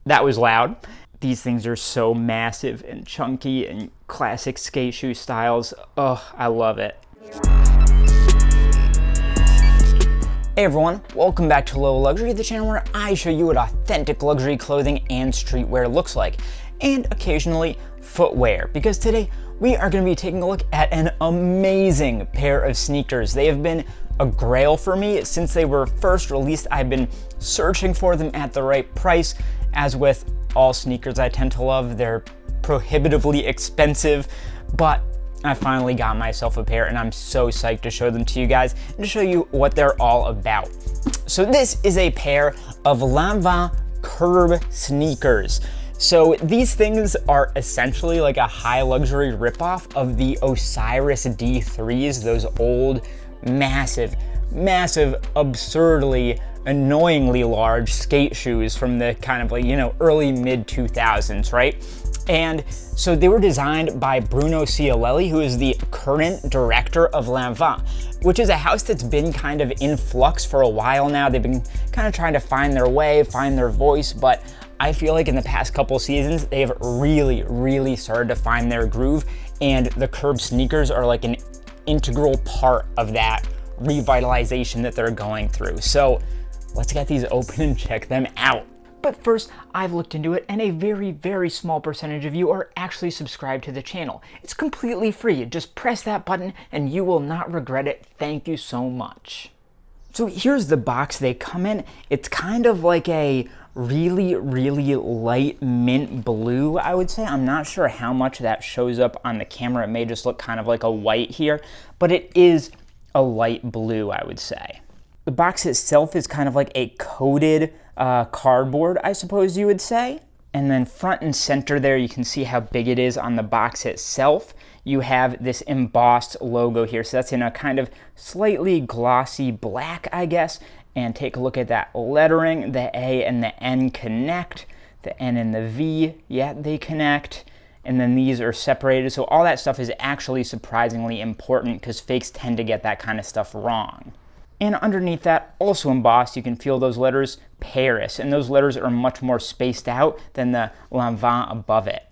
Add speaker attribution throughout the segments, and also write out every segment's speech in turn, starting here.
Speaker 1: That was loud. These things are so massive and chunky and classic skate shoe styles. Oh, I love it. Hey everyone, welcome back to Low Luxury, the channel where I show you what authentic luxury clothing and streetwear looks like, and occasionally footwear, because today we are going to be taking a look at an amazing pair of sneakers. They have been a grail for me since they were first released. I've been searching for them at the right price. As with all sneakers I tend to love, they're prohibitively expensive, but I finally got myself a pair and I'm so psyched to show them to you guys and to show you what they're all about. So this is a pair of LANVIN CURB Sneakers. So these things are essentially like a high luxury ripoff of the Osiris D3s, those old, massive, absurdly, annoyingly large skate shoes from the kind of like, early mid 2000s, right? And so they were designed by Bruno Cialelli, who is the current director of LANVIN, which is a house that's been kind of in flux for a while now. They've been kind of trying to find their way, find their voice, but I feel like in the past couple seasons, they've really started to find their groove, and the Curb sneakers are like an integral part of that revitalization that they're going through. So let's get these open and check them out. But first, I've looked into it, and a very small percentage of you are actually subscribed to the channel. It's completely free. Just press that button and you will not regret it. Thank you so much. So here's the box they come in. It's kind of like a really light mint blue, I would say. I'm not sure how much that shows up on the camera. It may just look kind of like a white here, but it is a light blue, I would say. The box itself is kind of like a coated cardboard, I suppose you would say. And then front and center there, you can see how big it is on the box itself. You have this embossed logo here. So that's in a kind of slightly glossy black, I guess. And take a look at that lettering. The A and the N connect. The N and the V, yeah, they connect. And then these are separated. So all that stuff is actually surprisingly important because fakes tend to get that kind of stuff wrong. And underneath that, also embossed, you can feel those letters Paris, and those letters are much more spaced out than the LANVIN above it.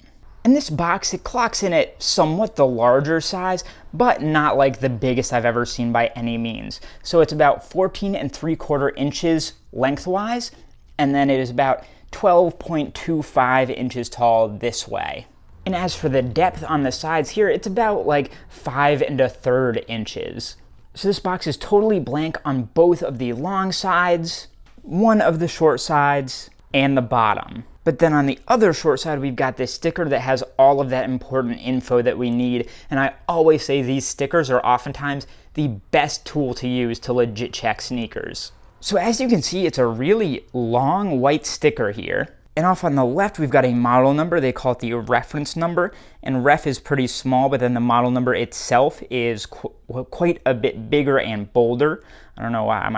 Speaker 1: And this box, it clocks in at somewhat the larger size, but not like the biggest I've ever seen by any means. So it's about 14.75 inches lengthwise, and then it is about 12.25 inches tall this way. And as for the depth on the sides here, it's about like 5 1/3 inches. So this box is totally blank on both of the long sides, one of the short sides, and the bottom. But then on the other short side, we've got this sticker that has all of that important info that we need. And I always say these stickers are oftentimes the best tool to use to legit check sneakers. So as you can see, it's a really long white sticker here. And off on the left, we've got a model number. They call it the reference number. And ref is pretty small, but then the model number itself is quite a bit bigger and bolder. I don't know why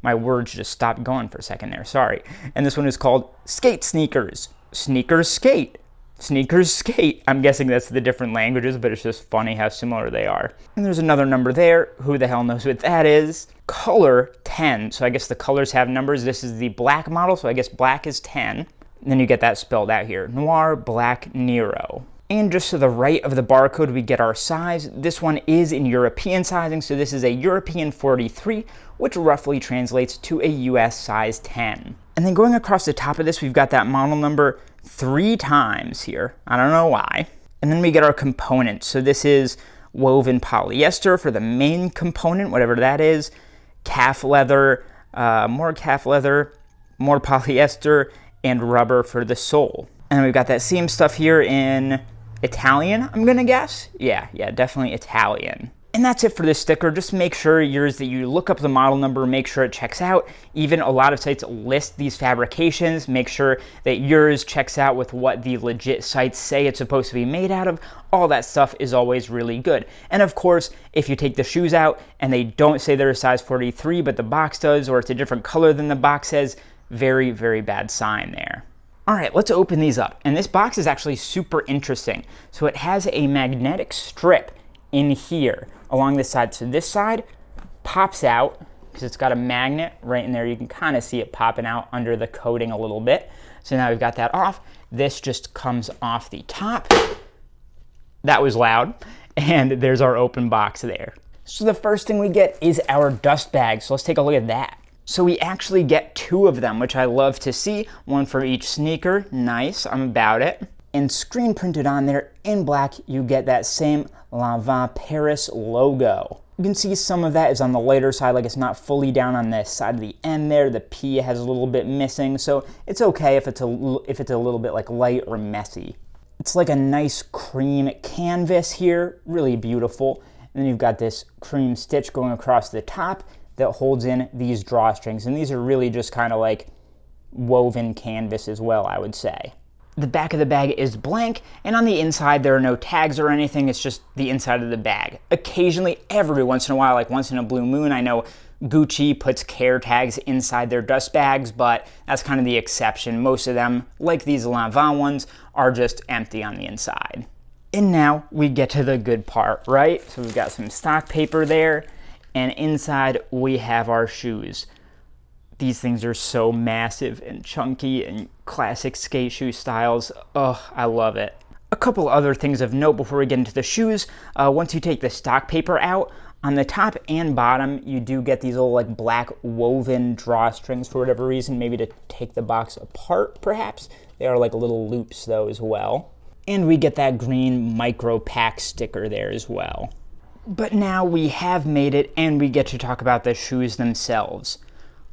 Speaker 1: my words just stopped going for a second there, sorry. And this one is called Skate Sneakers. Sneakers Skate. Sneakers Skate. I'm guessing that's the different languages, but it's just funny how similar they are. And there's another number there. Who the hell knows what that is? Color 10. So I guess the colors have numbers. This is the black model, so I guess black is 10. And then you get that spelled out here, Noir Black Nero. And just to the right of the barcode, we get our size. This one is in European sizing, so this is a European 43, which roughly translates to a US size 10. And then going across the top of this, we've got that model number 3 times here. I don't know why. And then we get our components. So this is woven polyester for the main component, whatever that is, calf leather, more polyester, and rubber for the sole. And we've got that same stuff here in Italian, I'm gonna guess. Yeah, definitely Italian. And that's it for this sticker. Just make sure that you look up the model number, make sure it checks out. Even a lot of sites list these fabrications. Make sure that yours checks out with what the legit sites say it's supposed to be made out of. All that stuff is always really good. And of course, if you take the shoes out and they don't say they're a size 43, but the box does, or it's a different color than the box says, very bad sign there. All right, let's open these up. And this box is actually super interesting. So it has a magnetic strip in here along this side. So this side pops out because it's got a magnet right in there. You can kind of see it popping out under the coating a little bit. So now we've got that off. This just comes off the top. That was loud. And there's our open box there. So the first thing we get is our dust bag. So let's take a look at that. So we actually get 2 of them, which I love to see. 1 for each sneaker. Nice, I'm about it. And screen printed on there in black, you get that same LANVIN Paris logo. You can see some of that is on the lighter side, like it's not fully down on the side of the end there. The P has a little bit missing, so it's okay if it's a little bit like light or messy. It's like a nice cream canvas here, really beautiful. And then you've got this cream stitch going across the top that holds in these drawstrings. And these are really just kind of like woven canvas as well, I would say. The back of the bag is blank, and on the inside there are no tags or anything. It's just the inside of the bag. Occasionally, every once in a while, like once in a blue moon, I know Gucci puts care tags inside their dust bags, but that's kind of the exception. Most of them, like these LANVIN ones, are just empty on the inside. And now we get to the good part, right? So we've got some stock paper there, and inside we have our shoes. These things are so massive and chunky and classic skate shoe styles. Oh, I love it. A couple other things of note before we get into the shoes. Once you take the stock paper out, on the top and bottom, you do get these little like black woven drawstrings for whatever reason, maybe to take the box apart perhaps. They are like little loops though as well. And we get that green micro pack sticker there as well. But now we have made it and we get to talk about the shoes themselves.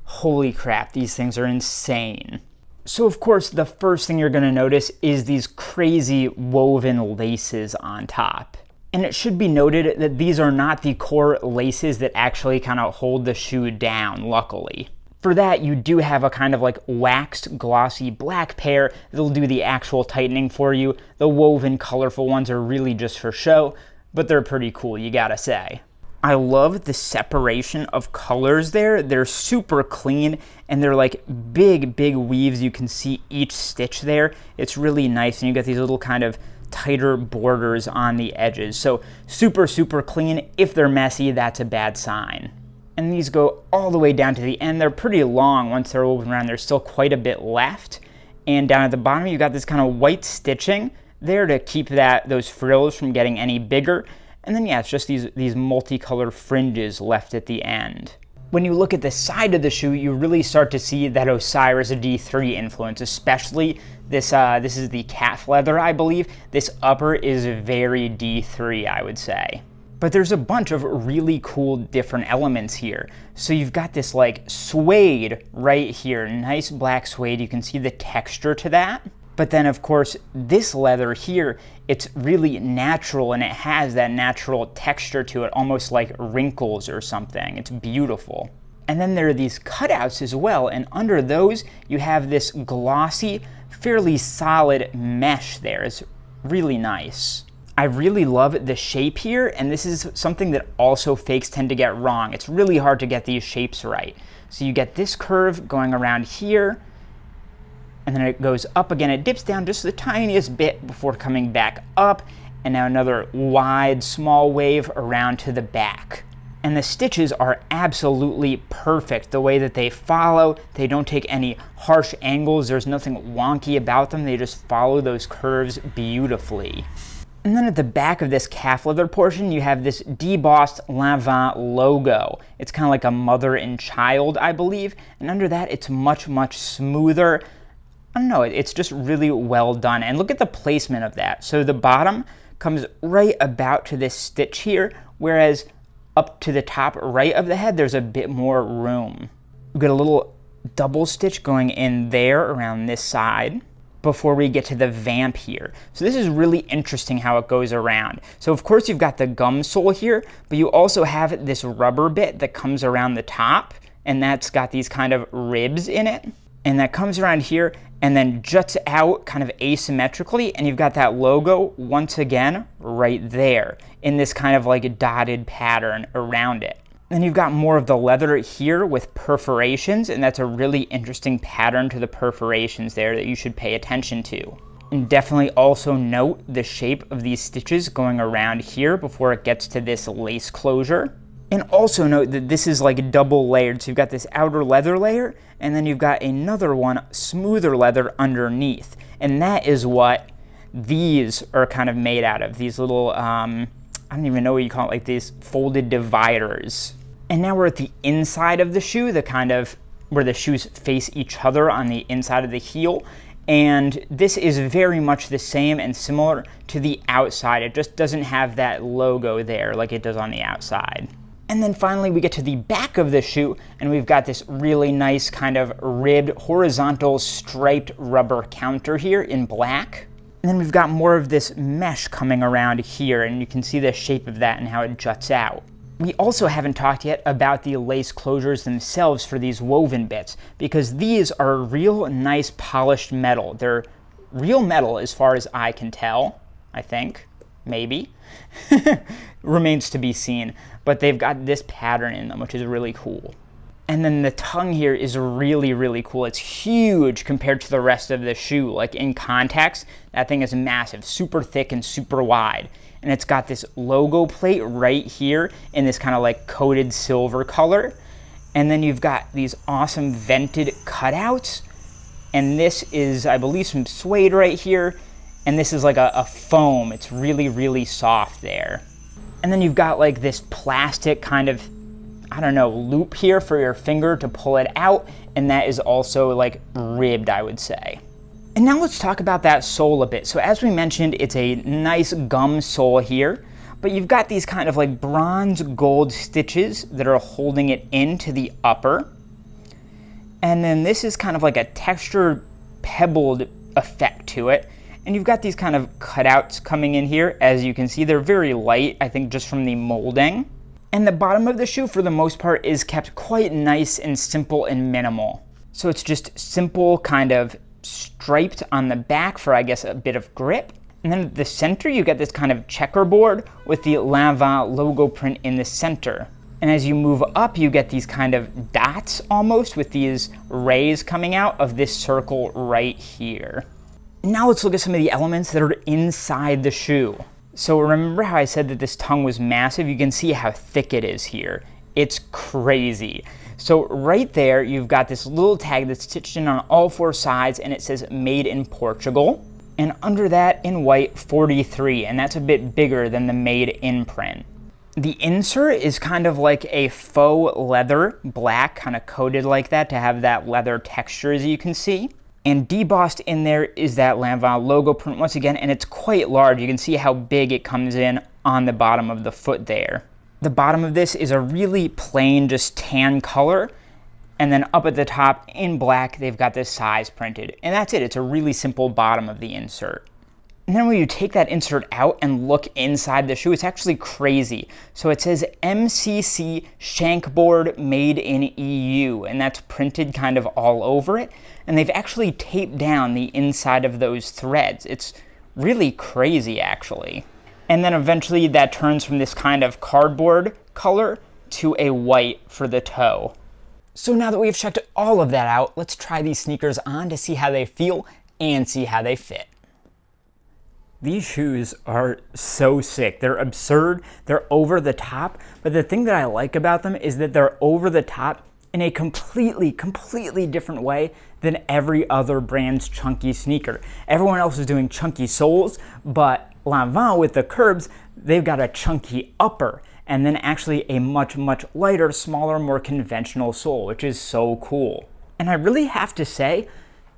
Speaker 1: Holy crap, these things are insane. So of course, the first thing you're gonna notice is these crazy woven laces on top. And it should be noted that these are not the core laces that actually kind of hold the shoe down, luckily. For that, you do have a kind of like waxed, glossy black pair that'll do the actual tightening for you. The woven, colorful ones are really just for show, but they're pretty cool, you gotta say. I love the separation of colors there. They're super clean and they're like big, big weaves. You can see each stitch there. It's really nice and you get these little kind of tighter borders on the edges. So super, super clean. If they're messy, that's a bad sign. And these go all the way down to the end. They're pretty long once they're woven around. There's still quite a bit left. And down at the bottom, you got this kind of white stitching there to keep those frills from getting any bigger. And then yeah, it's just these multicolored fringes left at the end. When you look at the side of the shoe, you really start to see that Osiris D3 influence, especially this is the calf leather, I believe. This upper is very D3, I would say. But there's a bunch of really cool different elements here. So you've got this like suede right here, nice black suede. You can see the texture to that. But then of course, this leather here, it's really natural and it has that natural texture to it, almost like wrinkles or something. It's beautiful. And then there are these cutouts as well, and under those, you have this glossy, fairly solid mesh there. It's really nice. I really love the shape here, and this is something that also fakes tend to get wrong. It's really hard to get these shapes right. So you get this curve going around here, and then it goes up again. It dips down just the tiniest bit before coming back up, and now another wide, small wave around to the back. And the stitches are absolutely perfect. The way that they follow, they don't take any harsh angles. There's nothing wonky about them. They just follow those curves beautifully. And then at the back of this calf leather portion, you have this debossed LANVIN logo. It's kind of like a mother and child, I believe. And under that, it's much, much smoother. I don't know, it's just really well done. And look at the placement of that. So the bottom comes right about to this stitch here, whereas up to the top right of the head, there's a bit more room. We've got a little double stitch going in there around this side before we get to the vamp here. So this is really interesting how it goes around. So of course you've got the gum sole here, but you also have this rubber bit that comes around the top, and that's got these kind of ribs in it. And that comes around here and then juts out kind of asymmetrically, and you've got that logo once again right there in this kind of like a dotted pattern around it. Then you've got more of the leather here with perforations, and that's a really interesting pattern to the perforations there that you should pay attention to. And definitely also note the shape of these stitches going around here before it gets to this lace closure. And also note that this is like double layered. So you've got this outer leather layer, and then you've got another one, smoother leather underneath. And that is what these are kind of made out of. These little, I don't even know what you call it, like these folded dividers. And now we're at the inside of the shoe, the kind of where the shoes face each other on the inside of the heel. And this is very much the same and similar to the outside. It just doesn't have that logo there like it does on the outside. And then finally we get to the back of the shoe, and we've got this really nice kind of ribbed horizontal striped rubber counter here in black. And then we've got more of this mesh coming around here, and you can see the shape of that and how it juts out. We also haven't talked yet about the lace closures themselves for these woven bits, because these are real nice polished metal. They're real metal as far as I can tell, I think, maybe. Remains to be seen, but they've got this pattern in them, which is really cool. And then the tongue here is really, really cool. It's huge compared to the rest of the shoe. Like in context, that thing is massive, super thick and super wide. And it's got this logo plate right here in this kind of like coated silver color. And then you've got these awesome vented cutouts. And this is, I believe, some suede right here. And this is like a foam. It's really, really soft there. And then you've got like this plastic kind of, I don't know, loop here for your finger to pull it out. And that is also like ribbed, I would say. And now let's talk about that sole a bit. So as we mentioned, it's a nice gum sole here, but you've got these kind of like bronze gold stitches that are holding it into the upper. And then this is kind of like a textured pebbled effect to it. And you've got these kind of cutouts coming in here. As you can see, they're very light, I think just from the molding. And the bottom of the shoe, for the most part, is kept quite nice and simple and minimal. So it's just simple, kind of striped on the back for, I guess, a bit of grip. And then at the center, you get this kind of checkerboard with the LANVIN logo print in the center. And as you move up, you get these kind of dots almost with these rays coming out of this circle right here. Now let's look at some of the elements that are inside the shoe. So remember how I said that this tongue was massive? You can see how thick it is here. It's crazy. So right there, you've got this little tag that's stitched in on all four sides, and it says Made in Portugal. And under that, in white, 43, and that's a bit bigger than the Made in print. The insert is kind of like a faux leather, black, kind of coated like that to have that leather texture, as you can see. And debossed in there is that LANVIN logo print once again, and it's quite large. You can see how big it comes in on the bottom of the foot there. The bottom of this is a really plain, just tan color. And then up at the top in black, they've got this size printed. And that's it. It's a really simple bottom of the insert. And then when you take that insert out and look inside the shoe, it's actually crazy. So it says MCC Shankboard Made in EU, and that's printed kind of all over it. And they've actually taped down the inside of those threads. It's really crazy, actually. And then eventually that turns from this kind of cardboard color to a white for the toe. So now that we've checked all of that out, let's try these sneakers on to see how they feel and see how they fit. These shoes are so sick. They're absurd, they're over the top, but the thing that I like about them is that they're over the top in a completely different way than every other brand's chunky sneaker. Everyone else is doing chunky soles, but LANVIN with the curbs, they've got a chunky upper, and then actually a much lighter, smaller, more conventional sole, which is so cool. And I really have to say,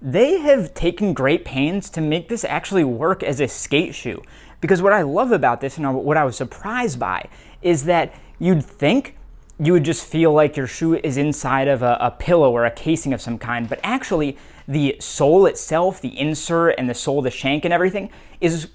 Speaker 1: they have taken great pains to make this actually work as a skate shoe. Because what I love about this, and what I was surprised by, is that you'd think you would just feel like your shoe is inside of a pillow or a casing of some kind, but actually the sole itself, the insert and the sole, the shank and everything,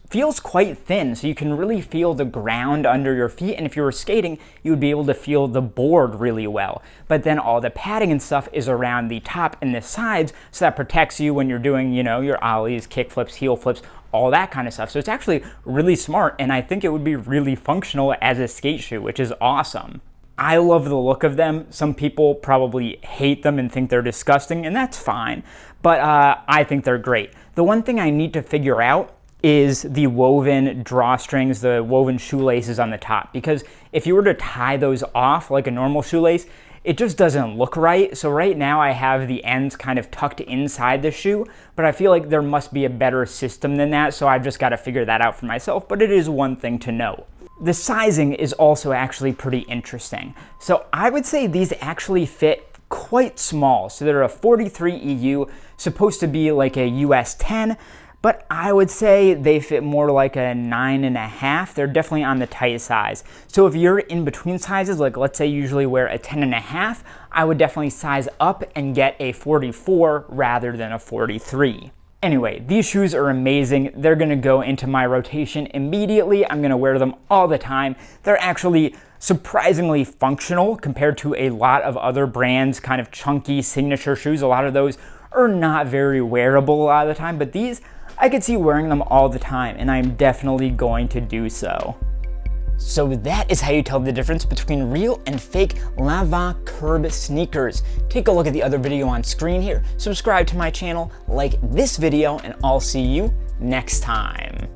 Speaker 1: feels quite thin, so you can really feel the ground under your feet, and if you were skating, you would be able to feel the board really well. But then all the padding and stuff is around the top and the sides, so that protects you when you're doing, you know, your ollies, kick flips, heel flips, all that kind of stuff. So it's actually really smart, and I think it would be really functional as a skate shoe, which is awesome. I love the look of them. Some people probably hate them and think they're disgusting, and that's fine. But I think they're great. The one thing I need to figure out is the woven drawstrings, the woven shoelaces on the top, because if you were to tie those off like a normal shoelace, it just doesn't look right. So right now I have the ends kind of tucked inside the shoe, but I feel like there must be a better system than that, so I've just got to figure that out for myself, but it is one thing to know. The sizing is also actually pretty interesting. So I would say these actually fit quite small. So they're a 43 EU, supposed to be like a US 10, but I would say they fit more like a 9.5. They're definitely on the tight size. So if you're in between sizes, like let's say you usually wear a 10.5, I would definitely size up and get a 44 rather than a 43. Anyway, these shoes are amazing. They're gonna go into my rotation immediately. I'm gonna wear them all the time. They're actually surprisingly functional compared to a lot of other brands, kind of chunky signature shoes. A lot of those are not very wearable a lot of the time, but these, I could see wearing them all the time, and I'm definitely going to do so. So that is how you tell the difference between real and fake LANVIN CURB sneakers. Take a look at the other video on screen here, subscribe to my channel, like this video, and I'll see you next time.